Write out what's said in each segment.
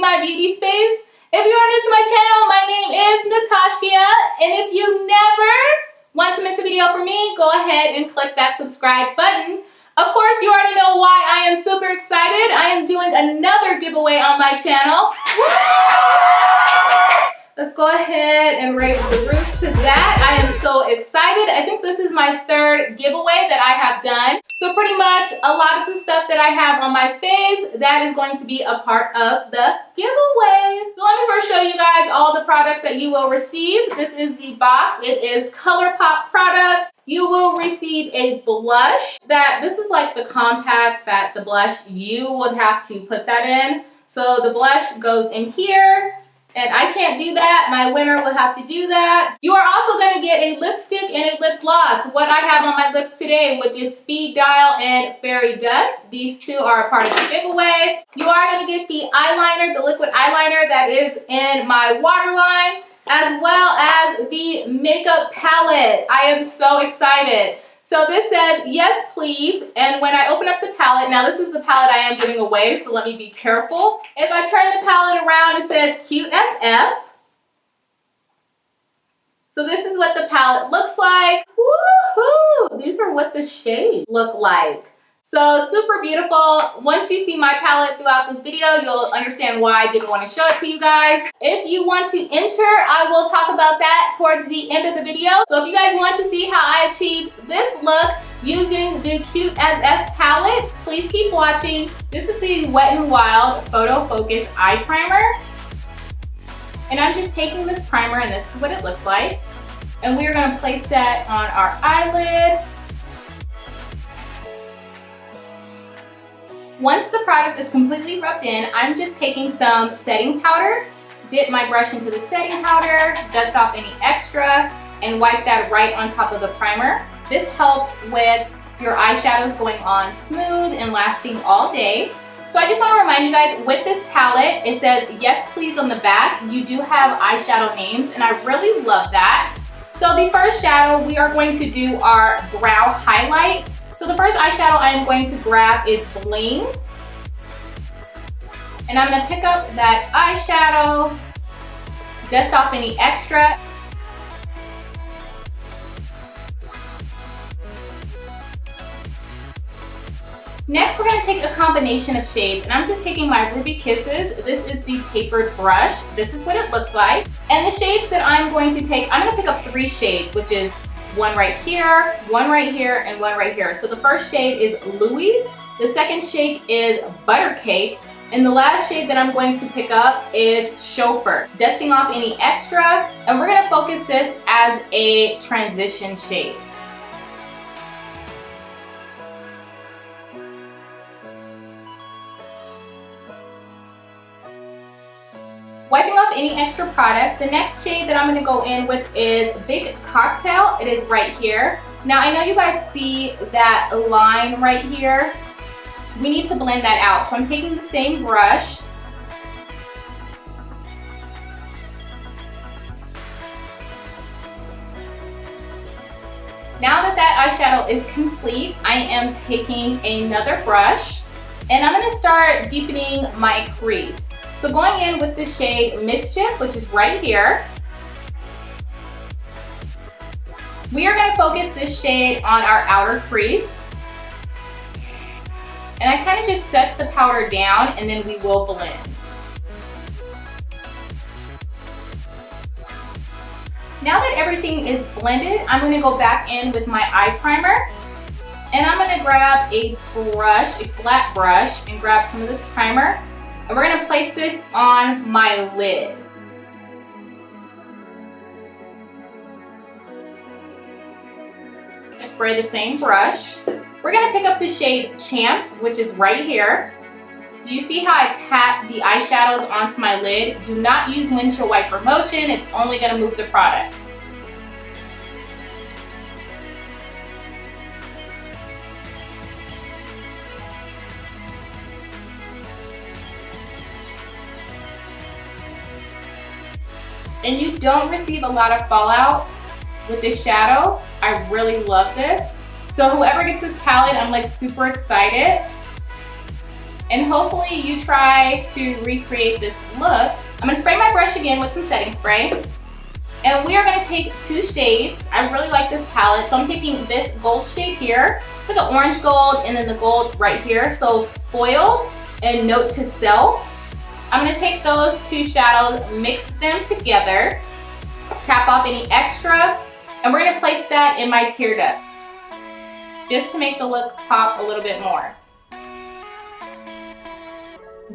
my beauty space. If you are new to my channel, my name is Natasha, and if you never want to miss a video from me, go ahead and click that subscribe button. Of course, you already know why I am super excited. I am doing another giveaway on my channel. Let's go ahead and raise the roof to that. I am so excited. I think this is my third giveaway that I have done. So pretty much a lot of the stuff that I have on my face, that is going to be a part of the giveaway. So let me first show you guys all the products that you will receive. This is the box. It is Colourpop products. You will receive a blush. This is like the compact the blush. You would have to put that in. So the blush goes in here. And I can't do that. My winner will have to do that. You are also going to get a lipstick and a lip gloss. What I have on my lips today, which is Speed Dial and Fairy Dust. These two are a part of the giveaway. You are going to get the eyeliner, the liquid eyeliner that is in my waterline, as well as the makeup palette. I am so excited. So this says, yes, please. And when I open up the palette, now this is the palette I am giving away, so let me be careful. If I turn the palette around, it says cute as F. So this is what the palette looks like. Woohoo! These are what the shades look like. So super beautiful. Once you see my palette throughout this video, you'll understand why I didn't want to show it to you guys. If you want to enter, I will talk about that towards the end of the video. So if you guys want to see how I achieved this look using the Cute as F palette, please keep watching. This is the Wet n Wild Photo Focus Eye Primer. And I'm just taking this primer, and this is what it looks like. And we're going to place that on our eyelid. Once the product is completely rubbed in, I'm just taking some setting powder, dip my brush into the setting powder, dust off any extra, and wipe that right on top of the primer. This helps with your eyeshadows going on smooth and lasting all day. So I just want to remind you guys, with this palette, it says yes please on the back. You do have eyeshadow names, and I really love that. So the first shadow, we are going to do our brow highlight. So the first eyeshadow I am going to grab is Bling. And I'm going to pick up that eyeshadow, dust off any extra. Next, we're going to take a combination of shades, and I'm just taking my Ruby Kisses. This is the tapered brush. This is what it looks like. And the shades that I'm going to take, I'm going to pick up 3 shades, which is one right here, one right here, and one right here. So the first shade is Louis, the second shade is Butter Cake, and the last shade that I'm going to pick up is Chauffeur. Dusting off any extra, and we're going to focus this as a transition shade. Wiping off any extra product, the next shade that I'm going to go in with is Big Cocktail. It is right here. Now I know you guys see that line right here. We need to blend that out. So I'm taking the same brush. Now that that eyeshadow is complete, I am taking another brush, and I'm going to start deepening my crease. So going in with the shade Mischief, which is right here, we are going to focus this shade on our outer crease. And I kind of just set the powder down, and then we will blend. Now that everything is blended, I'm going to go back in with my eye primer. And I'm going to grab a brush, a flat brush, and grab some of this primer. And we're going to place this on my lid. Spray the same brush. We're going to pick up the shade Champs, which is right here. Do you see how I pat the eyeshadows onto my lid? Do not use windshield wiper motion. It's only going to move the product. And you don't receive a lot of fallout with this shadow. I really love this. So whoever gets this palette, I'm like super excited. And hopefully you try to recreate this look. I'm gonna spray my brush again with some setting spray. And we are gonna take 2 shades. I really like this palette, so I'm taking this gold shade here. It's like an orange gold and then the gold right here. So Spoiled and Note to Self. I'm gonna take those 2 shadows, mix them together, tap off any extra, and we're gonna place that in my tear duct, just to make the look pop a little bit more.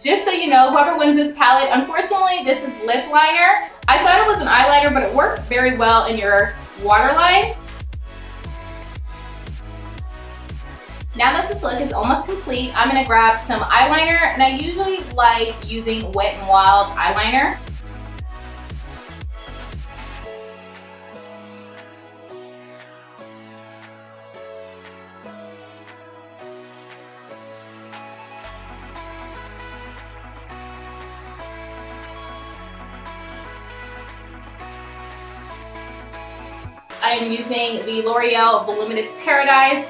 Just so you know, whoever wins this palette, unfortunately, this is lip liner. I thought it was an eyeliner, but it works very well in your waterline. Now that this look is almost complete, I'm gonna grab some eyeliner, and I usually like using Wet n Wild eyeliner. I am using the L'Oreal Voluminous Paradise.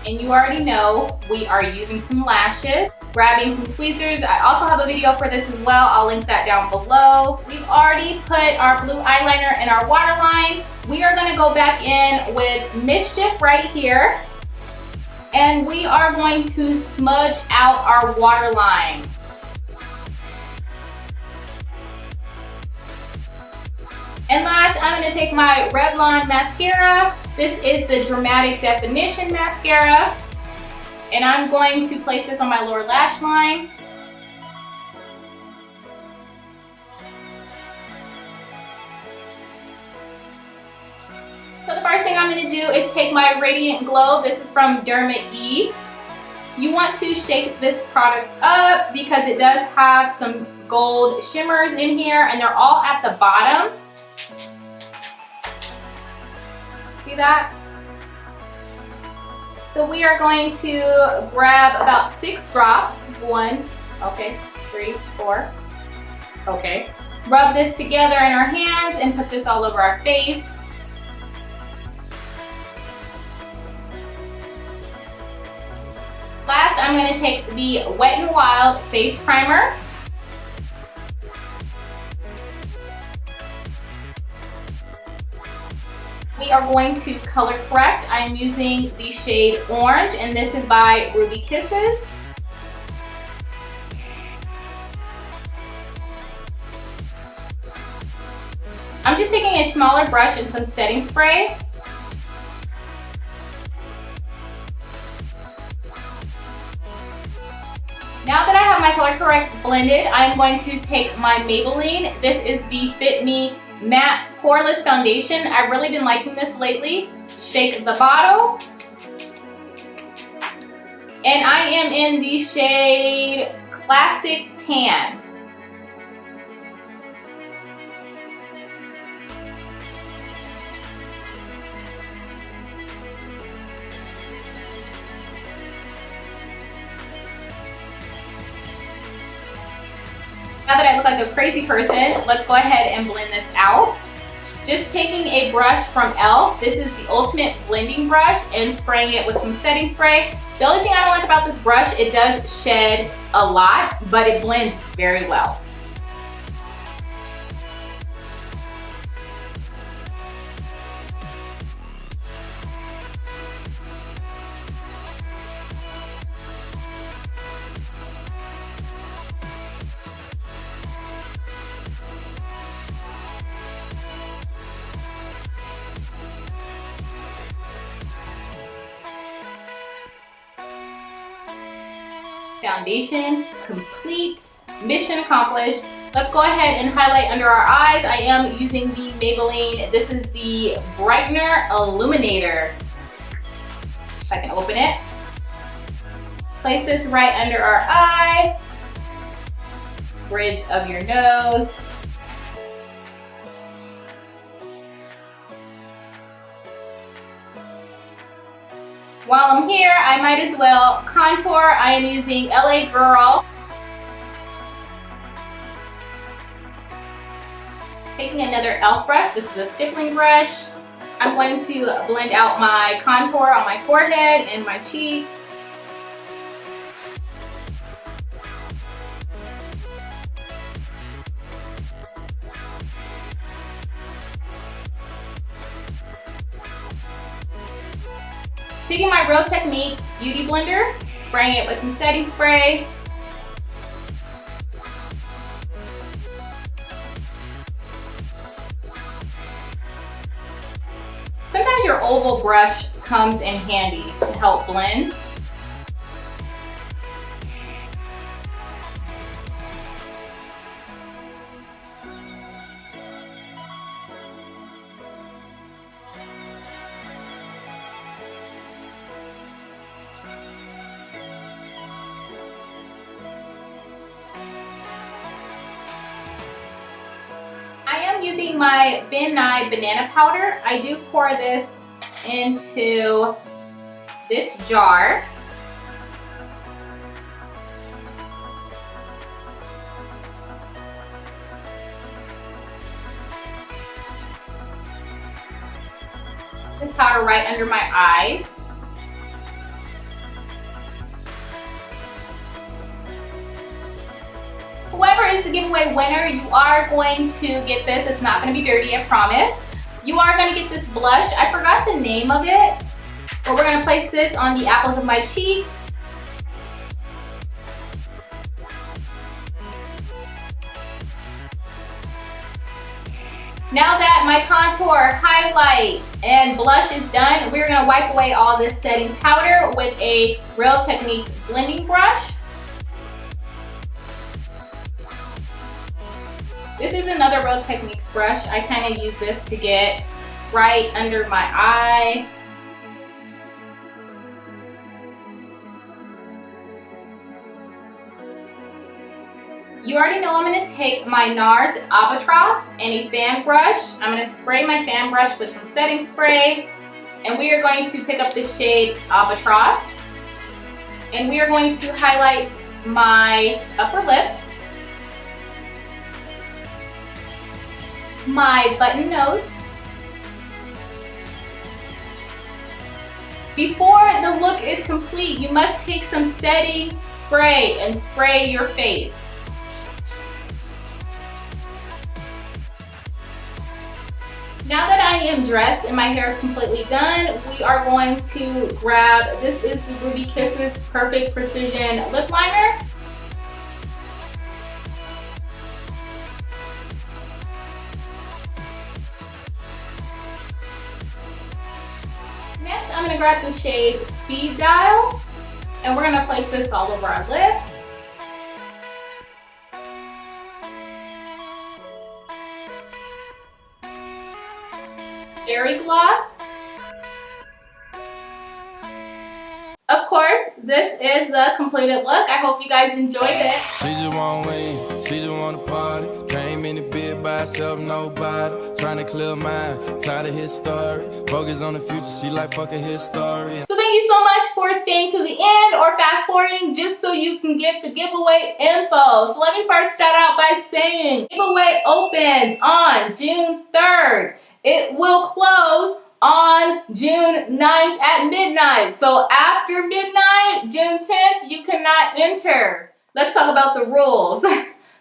And you already know we are using some lashes, grabbing some tweezers. I also have a video for this as well. I'll link that down below. We've already put our blue eyeliner in our waterline. We are gonna go back in with Mischief right here. And we are going to smudge out our waterline. And last, I'm gonna take my Revlon mascara. This is the Dramatic Definition mascara. And I'm going to place this on my lower lash line. So the first thing I'm gonna do is take my Radiant Glow. This is from Derma E. You want to shake this product up because it does have some gold shimmers in here, and they're all at the bottom. See that? So we are going to grab about 6 drops. 1, okay, 3, 4, okay. Rub this together in our hands and put this all over our face. Last, I'm going to take the Wet n Wild Face Primer. We are going to color correct. I'm using the shade Orange, and this is by Ruby Kisses. I'm just taking a smaller brush and some setting spray. Now that I have my color correct blended, I'm going to take my Maybelline. This is the Fit Me Matte Poreless Foundation. I've really been liking this lately. Shake the bottle. And I am in the shade Classic Tan. Now that I look like a crazy person, let's go ahead and blend this out. Just taking a brush from e.l.f. This is the Ultimate Blending Brush, and spraying it with some setting spray. The only thing I don't like about this brush, it does shed a lot, but it blends very well. Foundation complete, mission accomplished. Let's go ahead and highlight under our eyes. I am using the Maybelline. This is the Brightener Illuminator. If I can open it. Place this right under our eye, bridge of your nose. While I'm here, I might as well contour. I am using LA Girl. Taking another e.l.f. brush, this is a stippling brush. I'm going to blend out my contour on my forehead and my cheek. Taking my Real Technique Beauty Blender, spraying it with some setting spray. Sometimes your oval brush comes in handy to help blend. Using my Ben Nye banana powder, I do pour this into this jar. This powder right under my eyes. Whoever is the giveaway winner, you are going to get this. It's not going to be dirty, I promise. You are going to get this blush. I forgot the name of it, but we're going to place this on the apples of my cheek. Now that my contour, highlight, and blush is done, we're going to wipe away all this setting powder with a Real Techniques blending brush. This is another Real Techniques brush. I kind of use this to get right under my eye. You already know I'm going to take my NARS Albatross and a fan brush. I'm going to spray my fan brush with some setting spray. And we are going to pick up the shade Albatross. And we are going to highlight my upper lip, my button nose. Before the look is complete, you must take some setting spray and spray your face. Now that I am dressed and my hair is completely done, we are going to grab, this is the Ruby Kisses Perfect Precision Lip Liner. Next, I'm going to grab the shade Speed Dial, and we're going to place this all over our lips. Airy Gloss. Of course, this is the completed look. I hope you guys enjoyed it. She just want win, she just want to party. Came in the bed by herself, nobody. Trying to clear mind, tired of his story. Focus on the future, she like fuck a his story. So thank you so much for staying to the end or fast forwarding just so you can get the giveaway info. So let me first start out by saying giveaway opens on June 3rd. It will close on June 9th at midnight. So after midnight, June 10th, you cannot enter. Let's talk about the rules.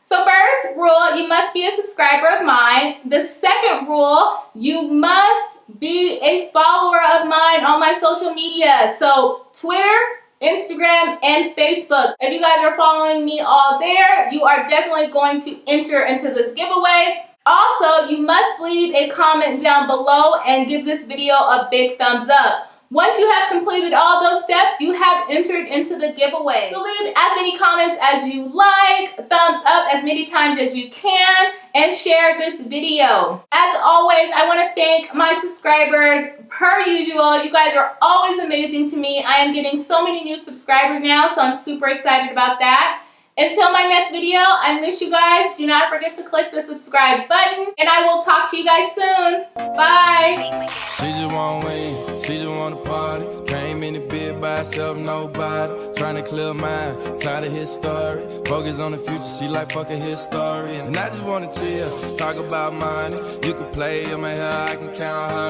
So first rule, you must be a subscriber of mine. The second rule, you must be a follower of mine on my social media. So Twitter, Instagram, and Facebook. If you guys are following me all there, you are definitely going to enter into this giveaway. Also, you must leave a comment down below and give this video a big thumbs up. Once you have completed all those steps, you have entered into the giveaway. So leave as many comments as you like, thumbs up as many times as you can, and share this video. As always, I want to thank my subscribers. Per usual, you guys are always amazing to me. I am getting so many new subscribers now, so I'm super excited about that. Until my next video, I miss you guys. Do not forget to click the subscribe button, and I will talk to you guys soon. Bye. She just want win, she just want to party. Came in the bed by herself, nobody. Trying to clear mind, tired of his story. Focus on the future, she like fuck a his story. And I just want to chill, talk about money. You can play in my hair, I can count honey.